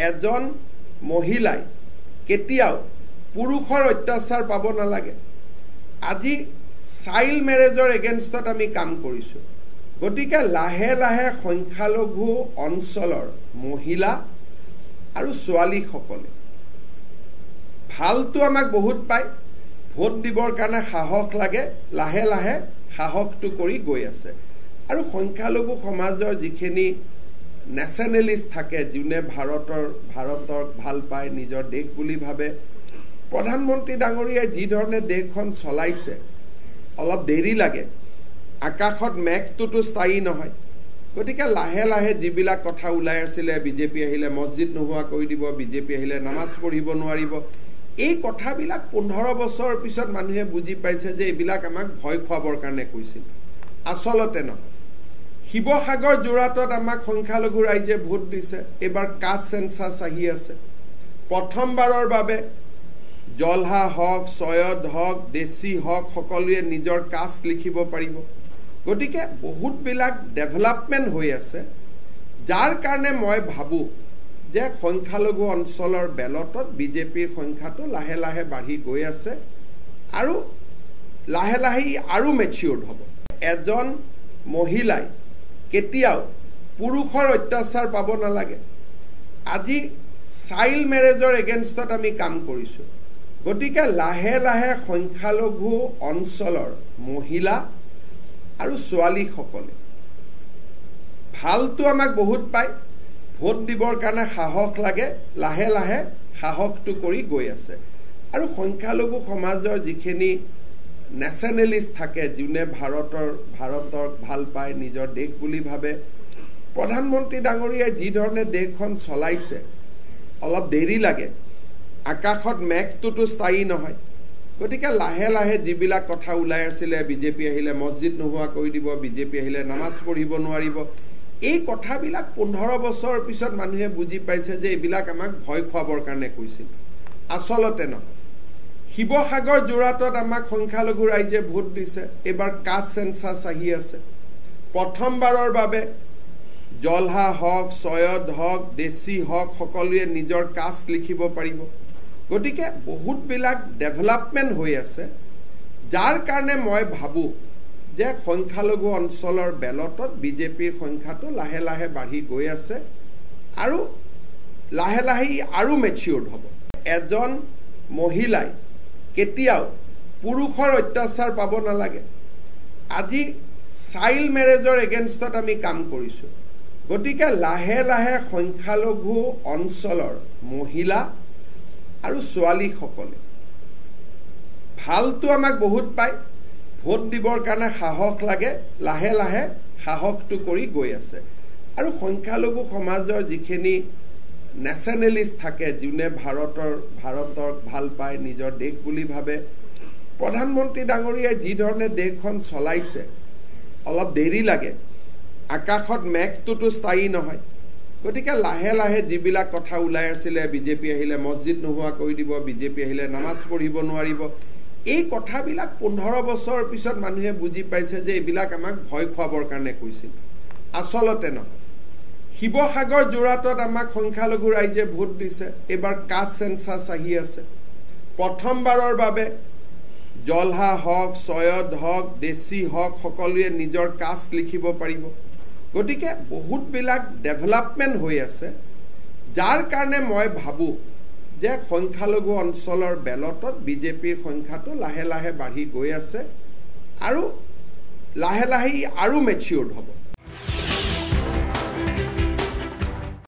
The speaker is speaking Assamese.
এজন মহিলাই কেতিয়াও পুৰুষৰ অত্যাচাৰ পাব নালাগে। আজি চাইল্ড মেৰেজৰ এগেইনষ্টত আমি কাম কৰিছোঁ। গতিকে লাহে লাহে সংখ্যালঘু অঞ্চলৰ মহিলা আৰু ছোৱালীসকলে ভালটো আমাক বহুত পায়, ভোট দিবৰ কাৰণে সাহস লাগে, লাহে লাহে সাহসটো কৰি গৈ আছে। আৰু সংখ্যালঘু সমাজৰ যিখিনি নেশ্যনেলিষ্ট থাকে, যোনে ভাৰতক ভাল পায়, নিজৰ দেশ বুলি ভাবে, প্ৰধানমন্ত্ৰী ডাঙৰীয়াই যি ধৰণে দেশখন চলাইছে অলপ দেৰি লাগে। আকাশত মেঘটোতো স্থায়ী নহয়। গতিকে লাহে লাহে যিবিলাক কথা ওলাই আছিলে, বিজেপি আহিলে মছজিদ নোহোৱা কৰি দিব, বিজেপি আহিলে নামাজ পঢ়িব নোৱাৰিব, এই কথাবিলাক 15 বছৰৰ পিছত মানুহে বুজি পাইছে যে এইবিলাক আমাক ভয় খুৱাবৰ কাৰণে কৈছিল, আচলতে নহয়। শিৱসাগৰ যোৰহাটত আমাক সংখ্যালঘু ৰাইজে ভোট দিছে। এইবাৰ কাষ্ট চেঞ্চাছ আহি আছে। প্ৰথমবাৰৰ বাবে জলহা হওক, চয়দ হওক, দেশী হওক, সকলোৱে নিজৰ কাষ্ট লিখিব পাৰিব। গতিকে বহুতবিলাক ডেভেলপমেণ্ট হৈ আছে, যাৰ কাৰণে মই ভাবোঁ যে সংখ্যালঘু অঞ্চলৰ বেলটত বিজেপিৰ সংখ্যাটো লাহে লাহে বাঢ়ি গৈ আছে আৰু লাহে লাহে আৰু মেচিউৰ্ড হ'ব। এজন মহিলাই কেতিয়াও পুৰুষৰ অত্যাচাৰ পাব নালাগে। আজি চাইল্ড মেৰেজৰ এগেইনষ্টত আমি কাম কৰিছোঁ। গতিকে লাহে লাহে সংখ্যালঘু অঞ্চলৰ মহিলা আৰু ছোৱালীসকলে ভালটো আমাক বহুত পায়, ভোট দিবৰ কাৰণে সাহস লাগে, লাহে লাহে সাহসটো কৰি গৈ আছে। আৰু সংখ্যালঘু সমাজৰ যিখিনি নেশ্যনেলিষ্ট থাকে, যোনে ভাৰতক ভাল পায়, নিজৰ দেশ বুলি ভাবে, প্ৰধানমন্ত্ৰী ডাঙৰীয়াই যি ধৰণে দেশখন চলাইছে অলপ দেৰি লাগে। আকাশত মেঘটোতো স্থায়ী নহয়। গতিকে লাহে লাহে যিবিলাক কথা ওলাই আছিলে, বিজেপি আহিলে মছজিদ নোহোৱা কৰি দিব, বিজেপি আহিলে নামাজ পঢ়িব নোৱাৰিব, এই কথাবিলাক 15 বছৰৰ পিছত মানুহে বুজি পাইছে যে এইবিলাক আমাক ভয় খুৱাবৰ কাৰণে কৈছিল, আচলতে নহয়। শিৱসাগৰ যোৰহাটত আমাক সংখ্যালঘু ৰাইজে ভোট দিছে। এইবাৰ কাষ্ট চেঞ্চাছ আহি আছে। প্ৰথমবাৰৰ বাবে জলহা হওক, চয়দ হওক, দেশী হওক, সকলোৱে নিজৰ কাষ্ট লিখিব পাৰিব। গতিকে বহুতবিলাক ডেভেলপমেণ্ট হৈ আছে, যাৰ কাৰণে মই ভাবোঁ যে সংখ্যালঘু অঞ্চলৰ বেলটত বিজেপিৰ সংখ্যাটো লাহে লাহে বাঢ়ি গৈ আছে আৰু লাহে লাহে আৰু মেচিউৰ্ড হ'ব। এজন মহিলাই কেতিয়াও পুৰুষৰ অত্যাচাৰ পাব নালাগে। আজি চাইল্ড মেৰেজৰ এগেইনষ্টত আমি কাম কৰিছোঁ। গতিকে লাহে লাহে সংখ্যালঘু অঞ্চলৰ মহিলা আৰু ছোৱালীসকলে ভালটো আমাক বহুত পায়, ভোট দিবৰ কাৰণে সাহস লাগে, লাহে লাহে সাহসটো কৰি গৈ আছে। আৰু সংখ্যালঘু সমাজৰ যিখিনি নেশ্যনেলিষ্ট থাকে, যোনে ভাৰতক ভাল পায়, নিজৰ দেশ বুলি ভাবে, প্ৰধানমন্ত্ৰী ডাঙৰীয়াই যি ধৰণে দেশখন চলাইছে অলপ দেৰি লাগে। আকাশত মেঘটোতো স্থায়ী নহয়। গতিকে লাহে লাহে যিবিলাক কথা ওলাই আছিলে, বিজেপি আহিলে মছজিদ নোহোৱা কৰি দিব, বিজেপি আহিলে নামাজ পঢ়িব নোৱাৰিব, এই কথাবিলাক 15 বছৰৰ পিছত মানুহে বুজি পাইছে যে এইবিলাক আমাক ভয় খুৱাবৰ কাৰণে কৈছিল, আচলতে নহয়। শিৱসাগৰ যোৰহাটত আমাক সংখ্যালঘু ৰাইজে ভোট দিছে। এইবাৰ কাষ্ট চেঞ্চাছ আহি আছে। প্ৰথমবাৰৰ বাবে জলহা হওক, চয়দ হওক, দেশী হওক, সকলোৱে নিজৰ কাষ্ট লিখিব পাৰিব। গতিকে বহুতবিলাক ডেভেলপমেণ্ট হৈ আছে, যাৰ কাৰণে মই ভাবোঁ যে সংখ্যালঘু অঞ্চলৰ বেলটত বিজেপিৰ সংখ্যাটো লাহে লাহে বাঢ়ি গৈ আছে আৰু লাহে লাহে আৰু মেচিউৰ্ড হ'ব।